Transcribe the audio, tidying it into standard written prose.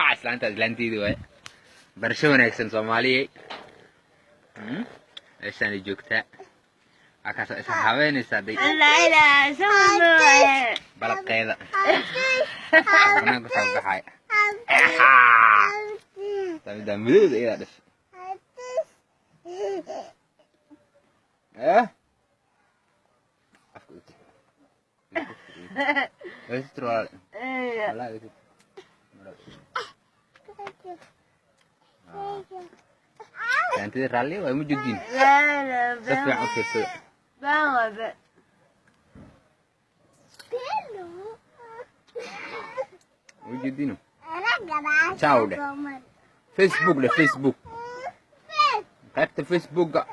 islaantiidi waay barasho wanaagsan soomaaliyey meeshaanay joogtaa akaas isa habeynaysaa day balaqeeda banaanka soo baxay tamida midowda iyadaa dhashay أنت رالي ولا موجودين؟ لا سفع أوكي لا موجودين تشاو ده فيسبوك قفت فيسبوك